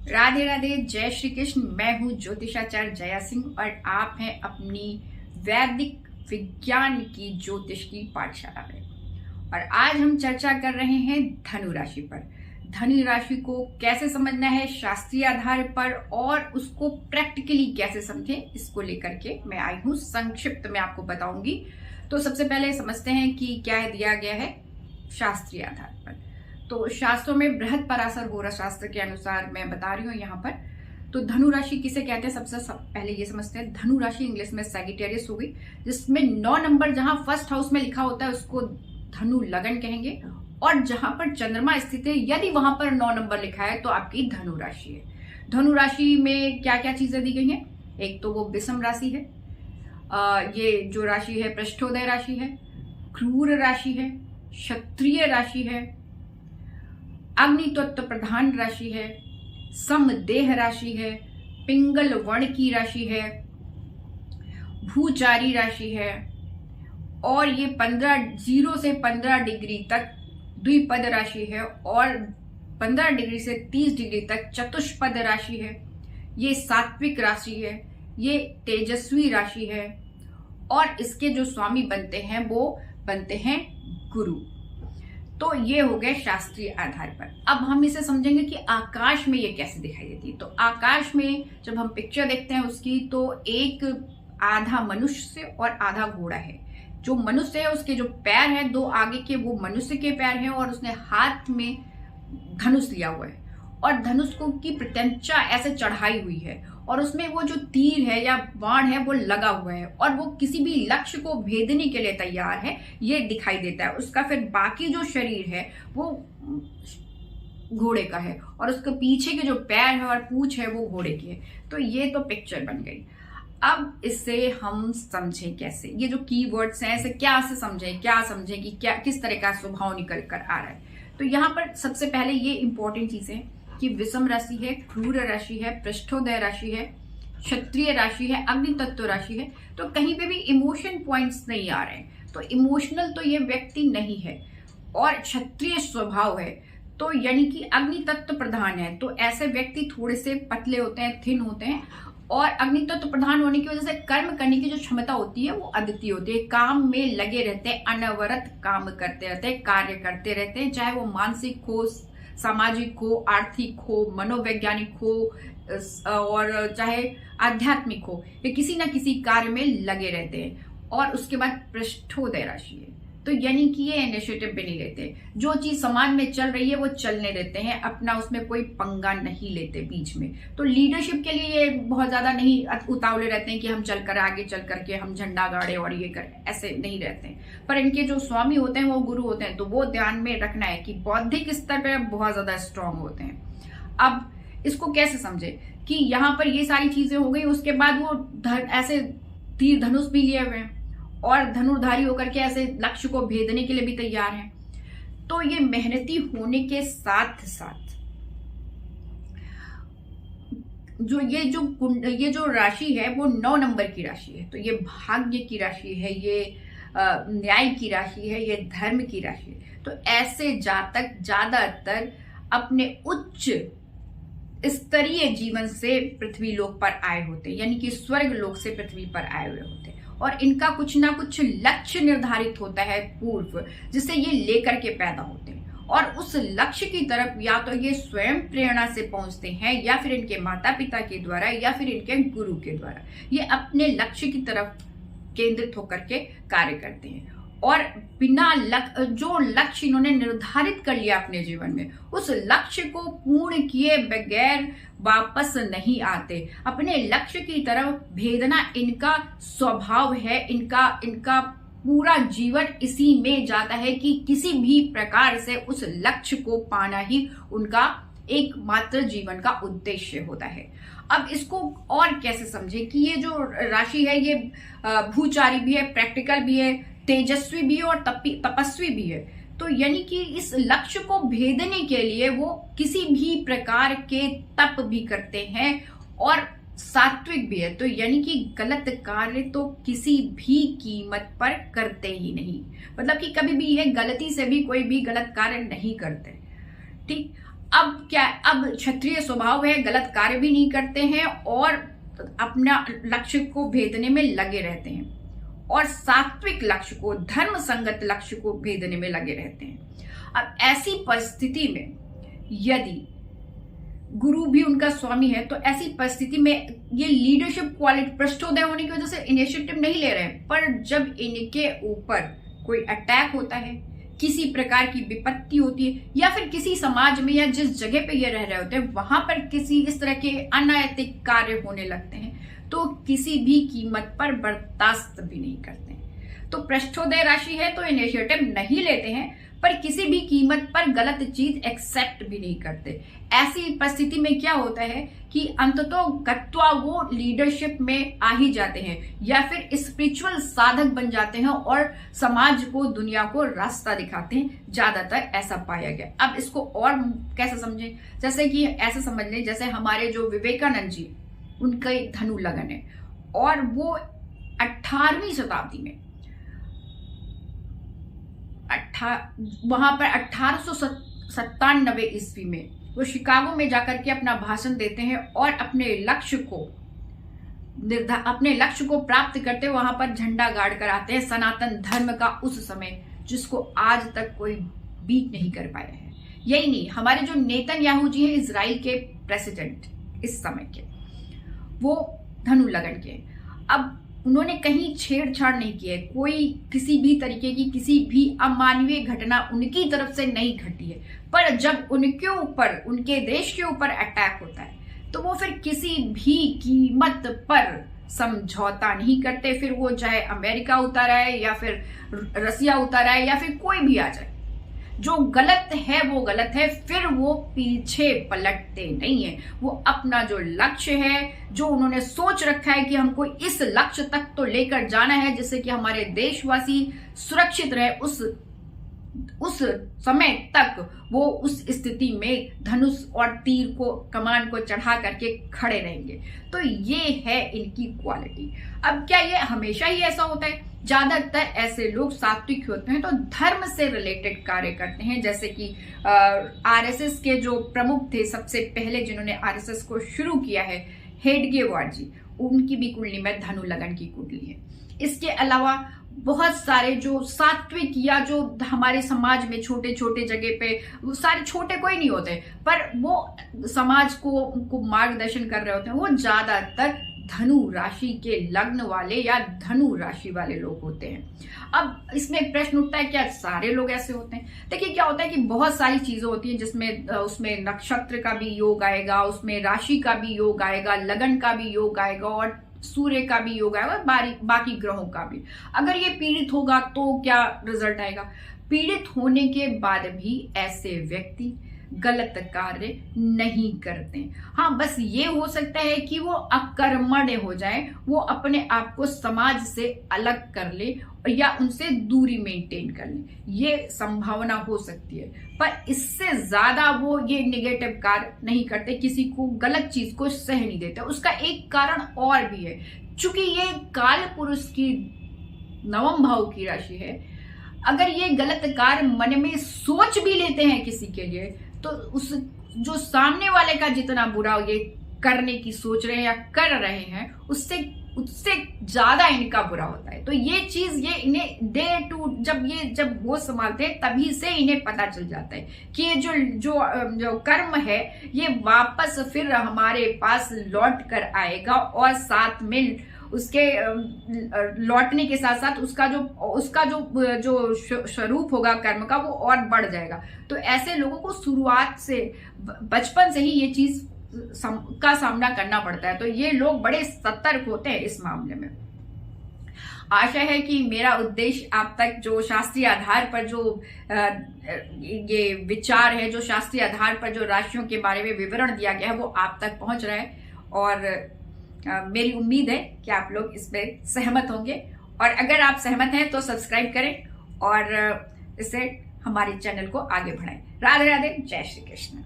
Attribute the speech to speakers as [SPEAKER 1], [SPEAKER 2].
[SPEAKER 1] राधे राधे, जय श्री कृष्ण। मैं हूँ ज्योतिषाचार्य जया सिंह और आप हैं अपनी वैदिक विज्ञान की ज्योतिष की पाठशाला में। और आज हम चर्चा कर रहे हैं धनु राशि पर। धनु राशि को कैसे समझना है शास्त्रीय आधार पर और उसको प्रैक्टिकली कैसे समझें, इसको लेकर के मैं आई हूँ। संक्षिप्त में आपको बताऊंगी। तो सबसे पहले समझते हैं कि क्या दिया गया है शास्त्रीय आधार पर। तो शास्त्रों में बृहद पराशर होरा शास्त्र के अनुसार मैं बता रही हूँ यहाँ पर। तो धनु राशि किसे कहते हैं, सबसे पहले ये समझते हैं। धनु राशि इंग्लिश में सैगिटेरियस हो गई, जिसमें 9 नंबर जहां फर्स्ट हाउस में लिखा होता है उसको धनु लगन कहेंगे। और जहां पर चंद्रमा स्थित है यदि वहां पर 9 नंबर लिखा है तो आपकी धनु राशि है। धनु राशि में क्या क्या चीजें दी गई हैं, एक तो वो विषम राशि है, ये जो राशि है पृष्ठोदय राशि है, क्रूर राशि है, क्षत्रिय राशि है, अग्नि तत्व प्रधान राशि है, समदेह राशि है, पिंगल वर्ण की राशि है, भूचारी राशि है। और ये 0 से 15 डिग्री तक द्विपद राशि है और 15 डिग्री से 30 डिग्री तक चतुष्पद राशि है। ये सात्विक राशि है, ये तेजस्वी राशि है और इसके जो स्वामी बनते हैं वो बनते हैं गुरु। तो ये हो गए शास्त्रीय आधार पर। अब हम इसे समझेंगे कि आकाश में ये कैसे दिखाई देती है। तो आकाश में जब हम पिक्चर देखते हैं उसकी, तो एक आधा मनुष्य और आधा घोड़ा है। जो मनुष्य है उसके जो पैर हैं 2 आगे के वो मनुष्य के पैर हैं और उसने हाथ में धनुष लिया हुआ है और धनुष को की प्रत्यंचा ऐसे चढ़ाई हुई है और उसमें वो जो तीर है या बाण है वो लगा हुआ है और वो किसी भी लक्ष्य को भेदने के लिए तैयार है, ये दिखाई देता है। उसका फिर बाकी जो शरीर है वो घोड़े का है और उसके पीछे के जो पैर है और पूंछ है वो घोड़े की है। तो ये तो पिक्चर बन गई। अब इससे हम समझें कैसे, ये जो कीवर्ड्स हैं इसे क्या से समझें, क्या समझें कि क्या किस तरह का स्वभाव निकल कर आ रहा है। तो यहाँ पर सबसे पहले ये इंपॉर्टेंट चीजें कि विषम राशि है, क्रूर राशि है, पृष्ठोदय राशि है, क्षत्रिय राशि है, अग्नि तत्व राशि है। तो कहीं पे भी इमोशन पॉइंट्स नहीं आ रहे हैं, तो इमोशनल तो ये व्यक्ति नहीं है और क्षत्रिय स्वभाव है, तो यानी कि अग्नि तत्व प्रधान है। तो ऐसे व्यक्ति थोड़े से पतले होते हैं, थिन होते हैं और अग्नि तत्व प्रधान होने की वजह से कर्म करने की जो क्षमता होती है वो अद्वितीय होती है। काम में लगे रहते हैं, अनवरत काम करते रहते हैं, कार्य करते रहते हैं, चाहे वो मानसिक हो, सामाजिक हो, आर्थिक हो, मनोवैज्ञानिक हो और चाहे आध्यात्मिक हो, ये किसी ना किसी कार्य में लगे रहते हैं। और उसके बाद पृष्ठोदय राशि है, तो यानी कि ये इनिशिएटिव भी नहीं लेते, जो चीज समाज में चल रही है वो चलने देते हैं, अपना उसमें कोई पंगा नहीं लेते बीच में। तो लीडरशिप के लिए ये बहुत ज्यादा नहीं उतावले रहते हैं कि हम चलकर आगे चल करके हम झंडा गाड़े और ये करें, ऐसे नहीं रहते हैं। पर इनके जो स्वामी होते हैं वो गुरु होते हैं, तो वो ध्यान में रखना है कि बौद्धिक स्तर पर बहुत ज्यादा स्ट्रांग होते हैं। अब इसको कैसे समझे कि यहाँ पर ये सारी चीजें हो गई, उसके बाद वो ऐसे तीर धनुष भी लिए हुए हैं और धनुर्धारी होकर के ऐसे लक्ष्य को भेदने के लिए भी तैयार हैं। तो ये मेहनती होने के साथ साथ ये जो राशि है वो 9 नंबर की राशि है। तो ये भाग्य की राशि है, ये न्याय की राशि है, ये धर्म की राशि है। तो ऐसे जातक ज्यादातर अपने उच्च स्तरीय जीवन से पृथ्वी लोक पर आए होते हैं, यानी कि स्वर्ग लोक से पृथ्वी पर आए हुए होते हैं और इनका कुछ ना कुछ लक्ष्य निर्धारित होता है पूर्व, जिससे ये लेकर के पैदा होते हैं और उस लक्ष्य की तरफ या तो ये स्वयं प्रेरणा से पहुंचते हैं या फिर इनके माता पिता के द्वारा या फिर इनके गुरु के द्वारा ये अपने लक्ष्य की तरफ केंद्रित होकर के कार्य करते हैं। और बिना जो लक्ष्य इन्होंने निर्धारित कर लिया अपने जीवन में, उस लक्ष्य को पूर्ण किए बगैर वापस नहीं आते। अपने लक्ष्य की तरफ भेदना इनका स्वभाव है, इनका पूरा जीवन इसी में जाता है कि किसी भी प्रकार से उस लक्ष्य को पाना ही उनका एकमात्र जीवन का उद्देश्य होता है। अब इसको और कैसे समझे कि ये जो राशि है ये भूचारी भी है, प्रैक्टिकल भी है, तेजस्वी भी है और तपस्वी भी है। तो यानी कि इस लक्ष्य को भेदने के लिए वो किसी भी प्रकार के तप भी करते हैं और सात्विक भी है। तो यानी कि गलत कार्य तो किसी भी कीमत पर करते ही नहीं, मतलब कि कभी भी ये गलती से भी कोई भी गलत कार्य नहीं करते। ठीक। अब क्या, अब क्षत्रिय स्वभाव है, गलत कार्य भी नहीं करते हैं और अपना लक्ष्य को भेदने में लगे रहते हैं और सात्विक लक्ष्य को, धर्म संगत लक्ष्य को भेदने में लगे रहते हैं। अब ऐसी परिस्थिति में यदि गुरु भी उनका स्वामी है तो ऐसी परिस्थिति में ये लीडरशिप क्वालिटी, पृष्ठोदय होने की वजह से इनिशिएटिव नहीं ले रहे हैं, पर जब इनके ऊपर कोई अटैक होता है, किसी प्रकार की विपत्ति होती है, या फिर किसी समाज में या जिस जगह पे ये रह रहे होते हैं वहां पर किसी इस तरह के अनैतिक कार्य होने लगते हैं, तो किसी भी कीमत पर बर्दाश्त भी नहीं करते हैं। तो पृष्ठोदय राशि है तो इनिशिएटिव नहीं लेते हैं, पर किसी भी कीमत पर गलत चीज एक्सेप्ट भी नहीं करते। ऐसी परिस्थिति में क्या होता है कि अंततः गत्वा वो लीडरशिप में आ ही जाते हैं या फिर स्पिरिचुअल साधक बन जाते हैं और समाज को, दुनिया को रास्ता दिखाते हैं। ज्यादातर ऐसा पाया गया। अब इसको और कैसे समझें, जैसे कि ऐसे समझ लें जैसे हमारे जो विवेकानंद जी, उनका धनु लगन है और वो 18वीं शताब्दी में वहां पर 1897 ईस्वी में वो शिकागो में जाकर के अपना भाषण देते हैं और अपने लक्ष्य को प्राप्त करते वहां पर झंडा गाड़ कर आते हैं, सनातन धर्म का उस समय, जिसको आज तक कोई बीट नहीं कर पाया है। यही नहीं, हमारे जो नेतन्याहू जी हैं, इजराइल के प्रेसिडेंट इस समय के, वो धनु लगन के। अब उन्होंने कहीं छेड़छाड़ नहीं की है, कोई किसी भी तरीके की किसी भी अमानवीय घटना उनकी तरफ से नहीं घटी है, पर जब उनके ऊपर, उनके देश के ऊपर अटैक होता है तो वो फिर किसी भी कीमत पर समझौता नहीं करते। फिर वो चाहे अमेरिका उतारा है या फिर रसिया उतारा है या फिर कोई भी आ जाए, जो गलत है वो गलत है, फिर वो पीछे पलटते नहीं है। वो अपना जो लक्ष्य है, जो उन्होंने सोच रखा है कि हमको इस लक्ष्य तक तो लेकर जाना है जिससे कि हमारे देशवासी सुरक्षित रहे, उस समय तक वो उस स्थिति में धनुष और तीर को, कमान को चढ़ा करके खड़े रहेंगे। तो ये है इनकी क्वालिटी। अब क्या ये हमेशा ही ऐसा होता है? ज्यादातर ऐसे लोग सात्विक होते हैं तो धर्म से रिलेटेड कार्य करते हैं। जैसे कि आरएसएस के जो प्रमुख थे, सबसे पहले जिन्होंने आरएसएस को शुरू किया है, हेडगेवार जी, उनकी भी कुंडली में धनु लगन की कुंडली है। इसके अलावा बहुत सारे जो सात्विक या जो हमारे समाज में छोटे छोटे जगह पे, वो सारे छोटे कोई नहीं होते, पर वो समाज को मार्गदर्शन कर रहे होते हैं, वो ज्यादातर धनु राशि के लग्न वाले या धनु राशि वाले लोग होते हैं। अब इसमें प्रश्न उठता है, क्या सारे लोग ऐसे होते हैं? देखिए क्या होता है कि बहुत सारी चीजें होती हैं जिसमें उसमें नक्षत्र का भी योग आएगा, उसमें राशि का भी योग आएगा, लगन का भी योग आएगा और सूर्य का भी योग आएगा, बाकी ग्रहों का भी। अगर ये पीड़ित होगा तो क्या रिजल्ट आएगा? पीड़ित होने के बाद भी ऐसे व्यक्ति गलत कार्य नहीं करते। हाँ, बस ये हो सकता है कि वो अकर्मण्य हो जाए, वो अपने आप को समाज से अलग कर ले या उनसे दूरी मेंटेन कर ले, ये संभावना हो सकती है। पर इससे ज्यादा वो ये निगेटिव कार्य नहीं करते, किसी को गलत चीज को सह नहीं देते। उसका एक कारण और भी है, चूंकि ये काल पुरुष की 9वें भाव की राशि है। अगर ये गलत कार्य मन में सोच भी लेते हैं किसी के लिए, तो उस जो सामने वाले का जितना बुरा ये करने की सोच रहे हैं या कर रहे हैं, उससे ज्यादा इनका बुरा होता है। तो ये चीज ये इन्हें जब होश संभालते हैं तभी से इन्हें पता चल जाता है कि ये जो कर्म है ये वापस फिर हमारे पास लौट कर आएगा और साथ में उसके लौटने के साथ साथ उसका जो स्वरूप होगा कर्म का, वो और बढ़ जाएगा। तो ऐसे लोगों को शुरुआत से, बचपन से ही ये चीज का सामना करना पड़ता है। तो ये लोग बड़े सतर्क होते हैं इस मामले में। आशा है कि मेरा उद्देश्य आप तक जो शास्त्रीय आधार पर जो ये विचार है, जो शास्त्रीय आधार पर जो राशियों के बारे में विवरण दिया गया है, वो आप तक पहुंच रहा है। और मेरी उम्मीद है कि आप लोग इस पे सहमत होंगे, और अगर आप सहमत हैं तो सब्सक्राइब करें और इससे हमारे चैनल को आगे बढ़ाएं। राधे राधे, जय श्री कृष्ण।